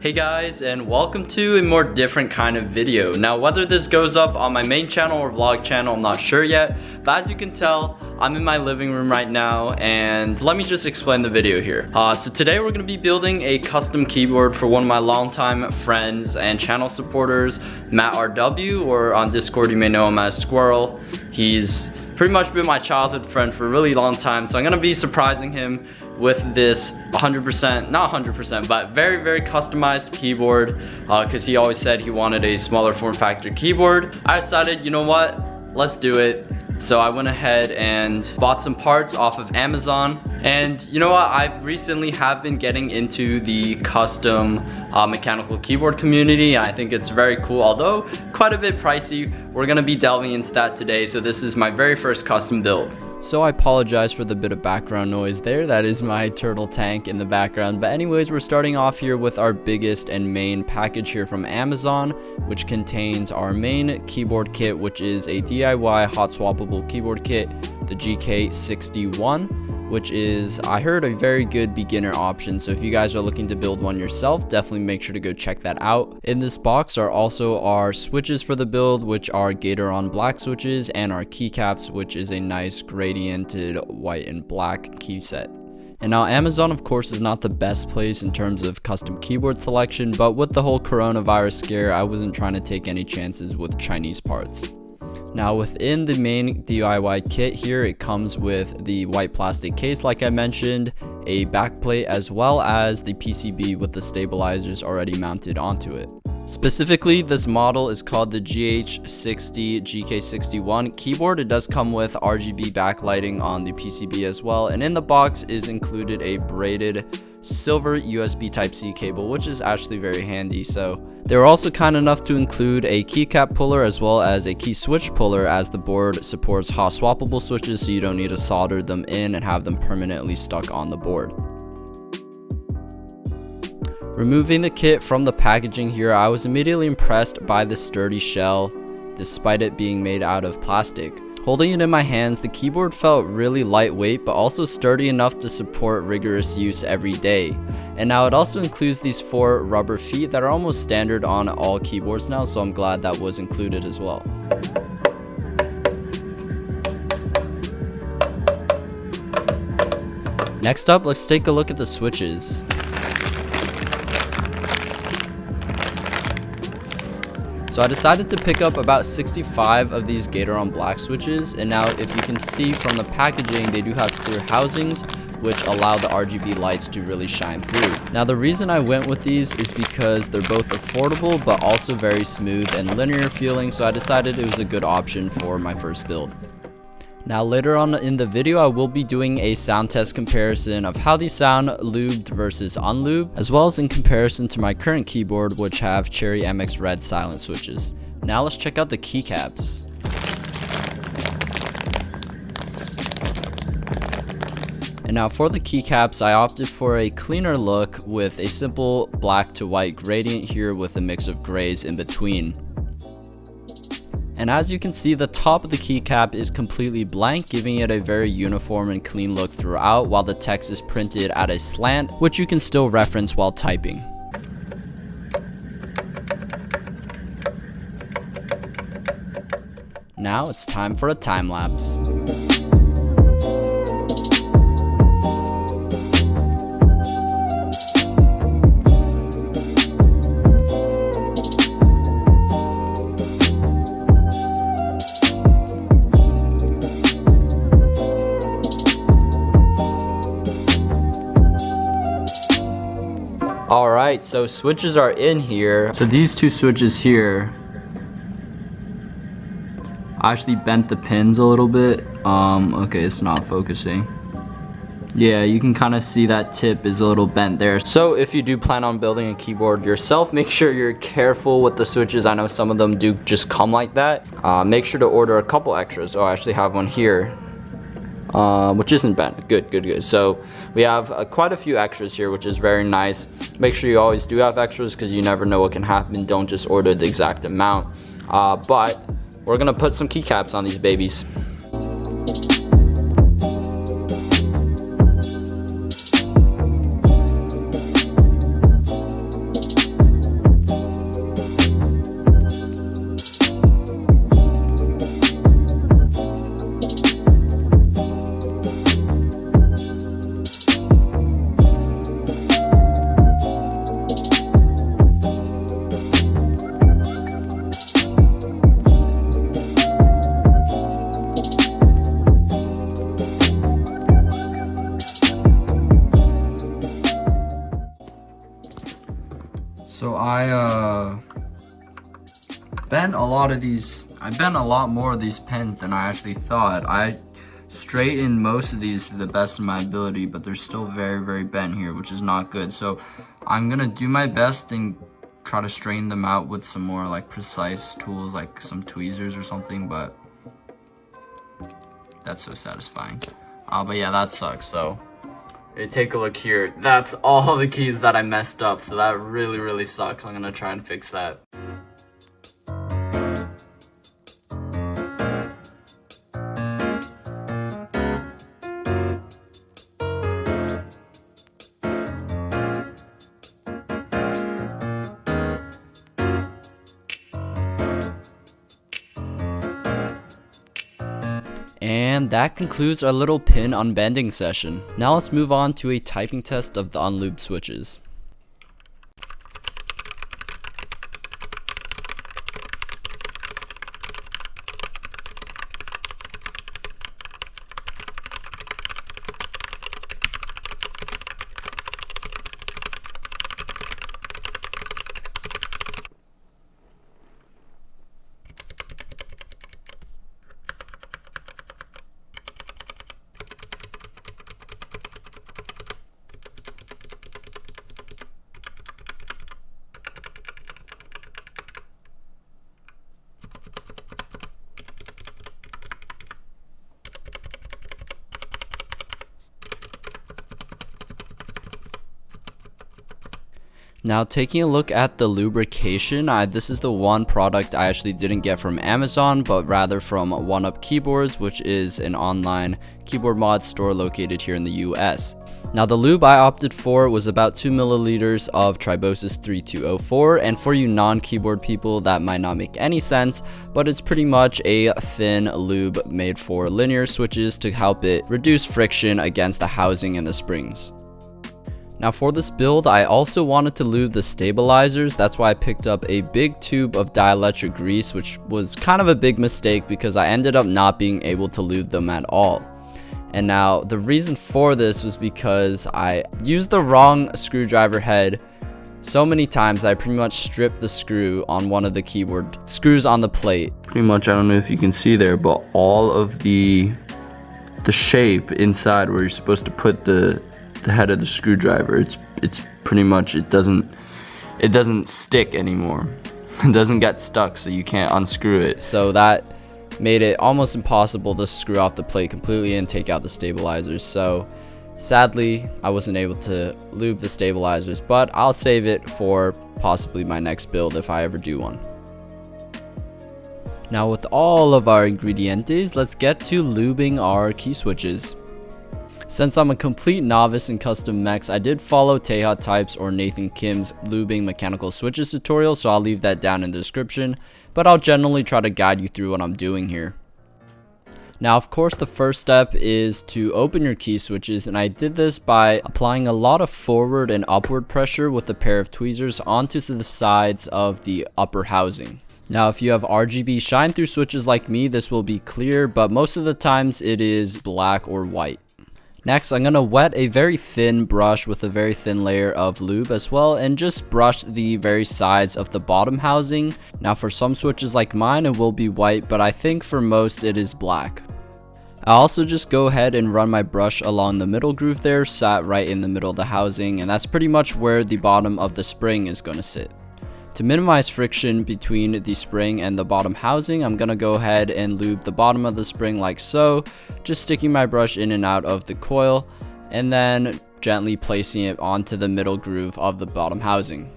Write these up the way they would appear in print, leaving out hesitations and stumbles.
Hey guys, and welcome to a more different kind of video. Now, whether this goes up on my main channel or vlog channel, I'm not sure yet, but as you can tell, I'm in my living room right now, and let me just explain the video here. So today we're gonna be building a custom keyboard for one of my longtime friends and channel supporters, Matt RW, or on Discord you may know him as Squirrel. He's pretty much been my childhood friend for a really long time, so I'm gonna be surprising him with this 100%, not 100%, but very customized keyboard, because he always said he wanted a smaller form factor keyboard. I decided, you know what, let's do it. So I went ahead and bought some parts off of Amazon. And you know what, I recently have been getting into the custom mechanical keyboard community. I think it's very cool, although quite a bit pricey. We're gonna be delving into that today. So this is my very first custom build. So I apologize for the bit of background noise there. That is my turtle tank in the background. But anyways, we're starting off here with our biggest and main package here from Amazon, which contains our main keyboard kit, which is a DIY hot swappable keyboard kit, the GK61, which is, I heard, a very good beginner option. So if you guys are looking to build one yourself, definitely make sure to go check that out. In this box are also our switches for the build, which are Gateron black switches, and our keycaps, which is a nice gradiented white and black key set. And now Amazon, of course, is not the best place in terms of custom keyboard selection, but with the whole coronavirus scare, I wasn't trying to take any chances with Chinese parts. Now within the main DIY kit here, it comes with the white plastic case like I mentioned, a backplate, as well as the PCB with the stabilizers already mounted onto it. Specifically, this model is called the GH60 GK61 keyboard. It does come with RGB backlighting on the PCB as well, and in the box is included a braided silver USB Type-C cable, which is actually very handy. So they were also kind enough to include a keycap puller as well as a key switch puller, as the board supports hot swappable switches, so you don't need to solder them in and have them permanently stuck on the board. Removing the kit from the packaging here, I was immediately impressed by the sturdy shell despite it being made out of plastic. Holding it in my hands, the keyboard felt really lightweight but also sturdy enough to support rigorous use every day. And now it also includes these 4 rubber feet that are almost standard on all keyboards now, so I'm glad that was included as well. Next up, let's take a look at the switches. So I decided to pick up about 65 of these Gateron black switches, and now if you can see from the packaging, they do have clear housings which allow the RGB lights to really shine through. Now the reason I went with these is because they're both affordable but also very smooth and linear feeling, so I decided it was a good option for my first build. Now later on in the video, I will be doing a sound test comparison of how these sound lubed versus unlubed, as well as in comparison to my current keyboard, which have Cherry MX Red silent switches. Now let's check out the keycaps. And now for the keycaps, I opted for a cleaner look with a simple black to white gradient here with a mix of grays in between. And as you can see, the top of the keycap is completely blank, giving it a very uniform and clean look throughout, while the text is printed at a slant, which you can still reference while typing. Now it's time for a time lapse. Alright, so switches are in here. So these 2 switches here, I actually bent the pins a little bit. Okay, it's not focusing. Yeah, you can kind of see that tip is a little bent there. So if you do plan on building a keyboard yourself, make sure you're careful with the switches. I know some of them do just come like that. Make sure to order a couple extras. Oh, I actually have one here. Which isn't bad. Good. So we have quite a few extras here, which is very nice. Make sure you always do have extras because you never know what can happen. Don't just order the exact amount. But we're gonna put some keycaps on these babies. So I bent a lot more of these pens than I actually thought. I straightened most of these to the best of my ability, but they're still very bent here, which is not good. So I'm gonna do my best and try to straighten them out with some more like precise tools, like some tweezers or something, but that's so satisfying. But yeah, that sucks. So take a look here. That's all the keys that I messed up, so that really sucks. I'm gonna try and fix that. And that concludes our little pin unbending session. Now let's move on to a typing test of the unlubed switches. Now taking a look at the lubrication, this is the one product I actually didn't get from Amazon, but rather from 1UP Keyboards, which is an online keyboard mod store located here in the US. Now the lube I opted for was about 2 milliliters of Tribosis 3204, and for you non-keyboard people that might not make any sense, but it's pretty much a thin lube made for linear switches to help it reduce friction against the housing and the springs. Now for this build, I also wanted to lube the stabilizers. That's why I picked up a big tube of dielectric grease, which was kind of a big mistake because I ended up not being able to lube them at all. And now the reason for this was because I used the wrong screwdriver head so many times. I pretty much stripped the screw on one of the keyboard screws on the plate. Pretty much, I don't know if you can see there, but all of the shape inside where you're supposed to put the head of the screwdriver, it's pretty much, it doesn't stick anymore. It doesn't get stuck, so you can't unscrew it. So that made it almost impossible to screw off the plate completely and take out the stabilizers. So sadly, I wasn't able to lube the stabilizers, but I'll save it for possibly my next build if I ever do one. Now with all of our ingredientes, let's get to lubing our key switches. Since I'm a complete novice in custom mechs, I did follow Teha Types or Nathan Kim's lubing mechanical switches tutorial, so I'll leave that down in the description, but I'll generally try to guide you through what I'm doing here. Now of course the first step is to open your key switches, and I did this by applying a lot of forward and upward pressure with a pair of tweezers onto the sides of the upper housing. Now if you have RGB shine through switches like me, this will be clear, but most of the times it is black or white. Next, I'm going to wet a very thin brush with a very thin layer of lube as well, and just brush the very sides of the bottom housing. Now for some switches like mine, it will be white, but I think for most it is black. I'll also just go ahead and run my brush along the middle groove there, sat right in the middle of the housing, and that's pretty much where the bottom of the spring is going to sit. To minimize friction between the spring and the bottom housing, I'm going to go ahead and lube the bottom of the spring like so, just sticking my brush in and out of the coil, and then gently placing it onto the middle groove of the bottom housing.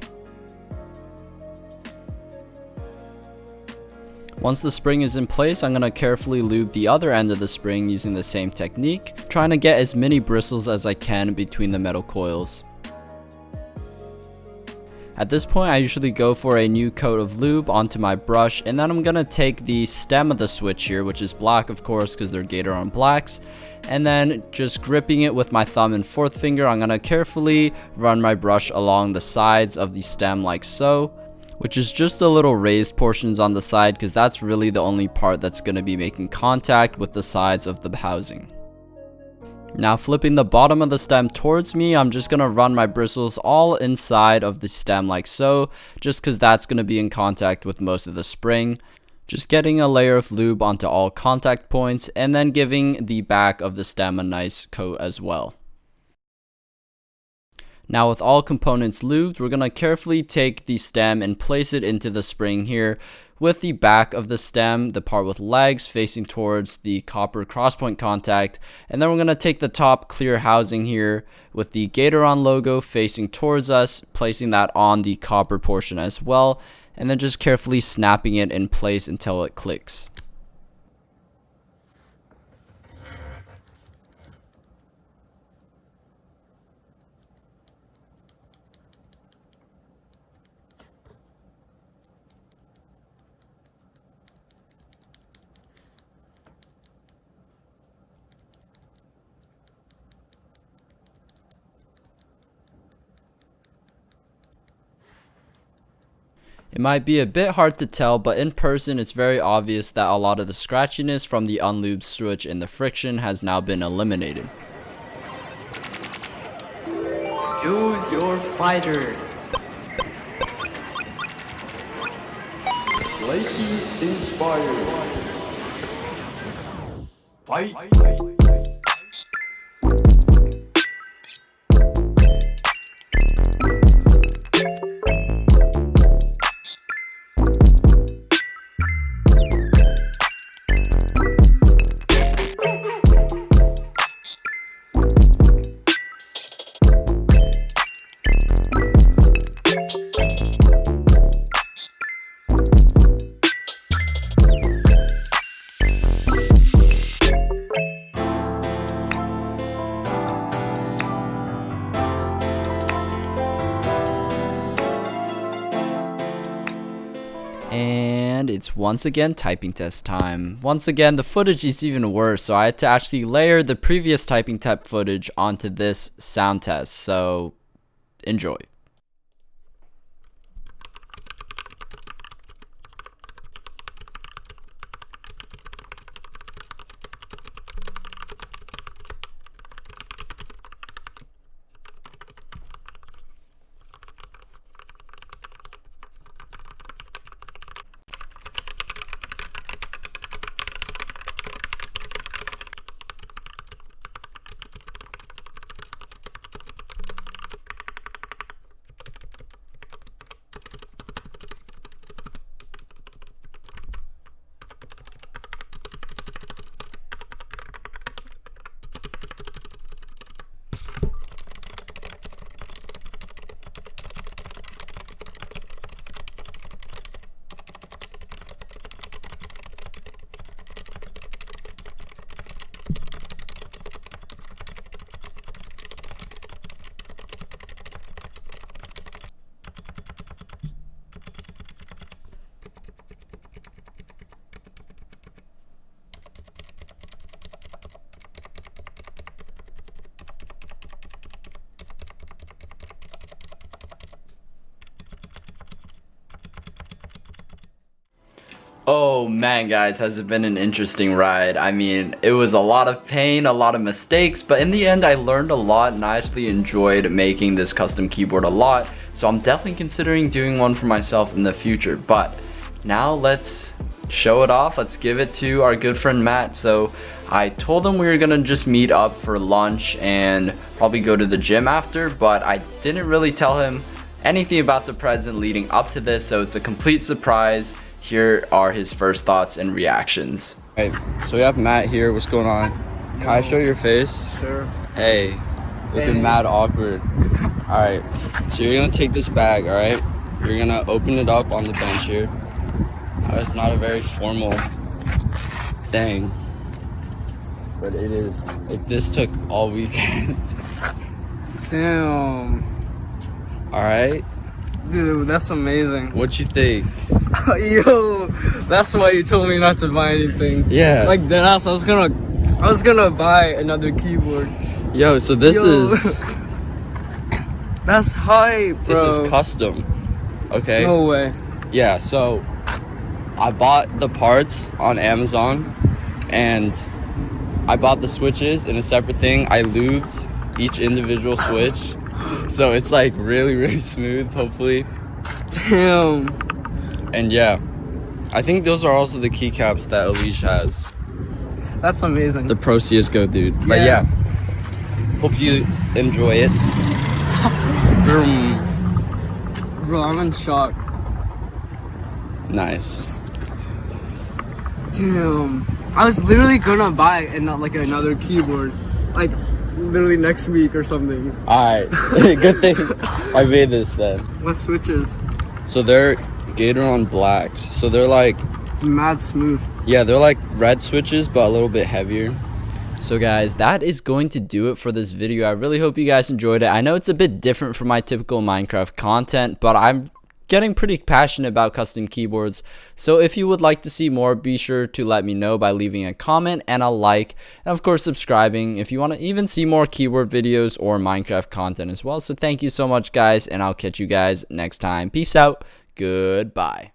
Once the spring is in place, I'm going to carefully lube the other end of the spring using the same technique, trying to get as many bristles as I can between the metal coils. At this point, I usually go for a new coat of lube onto my brush, and then I'm going to take the stem of the switch here, which is black of course because they're Gatoron blacks, and then just gripping it with my thumb and fourth finger, I'm going to carefully run my brush along the sides of the stem like so, which is just a little raised portions on the side because that's really the only part that's going to be making contact with the sides of the housing. Now flipping the bottom of the stem towards me, I'm just going to run my bristles all inside of the stem like so, just because that's going to be in contact with most of the spring. Just getting a layer of lube onto all contact points and then giving the back of the stem a nice coat as well. Now with all components lubed, we're going to carefully take the stem and place it into the spring here, with the back of the stem, the part with legs, facing towards the copper crosspoint contact. And then we're going to take the top clear housing here with the Gatoron logo facing towards us, placing that on the copper portion as well, and then just carefully snapping it in place until it clicks. It might be a bit hard to tell, but in person it's very obvious that a lot of the scratchiness from the unlubed switch and the friction has now been eliminated. Choose your fighter. Lakey inspired. Fight. And it's once again typing test time. Once again, the footage is even worse, so I had to actually layer the previous typing test footage onto this sound test, so enjoy. Oh man guys, has it been an interesting ride. I mean, it was a lot of pain, a lot of mistakes, but in the end I learned a lot and I actually enjoyed making this custom keyboard a lot. So I'm definitely considering doing one for myself in the future. But now let's show it off. Let's give it to our good friend Matt. So I told him we were gonna just meet up for lunch and probably go to the gym after, but I didn't really tell him anything about the present leading up to this, so it's a complete surprise. Here are his first thoughts and reactions. Hey, so we have Matt here. What's going on? Can I show your face? Sure. Hey, looking mad awkward. Alright, so you're gonna take this bag, alright? You're gonna open it up on the bench here. It's not a very formal thing, but it is. This took all weekend. Damn. Alright? Dude, that's amazing. What you think? Yo, that's why you told me not to buy anything. Yeah. Like deadass, I was gonna buy another keyboard. Yo, so this is that's hype, bro. this is custom. Okay? No way. Yeah, so I bought the parts on Amazon and I bought the switches in a separate thing. I lubed each individual switch, so it's like really smooth, hopefully. Damn. And yeah, I think those are also the keycaps that Elige has. That's amazing. The Pro CSGO dude. But yeah, hope you enjoy it. Bro, I'm in shock. Nice. Damn. I was literally gonna buy and not like another keyboard, like literally next week or something. Alright, good thing I made this then. What switches? So they're Gateron blacks. So they're like, Mad smooth. yeah, they're like red switches, but a little bit heavier. So guys, that is going to do it for this video. I really hope you guys enjoyed it. I know it's a bit different from my typical Minecraft content, but I'm getting pretty passionate about custom keyboards. So if you would like to see more, be sure to let me know by leaving a comment and a like, and of course subscribing if you want to even see more keyboard videos or Minecraft content as well. So thank you so much guys, and I'll catch you guys next time. Peace out. Goodbye.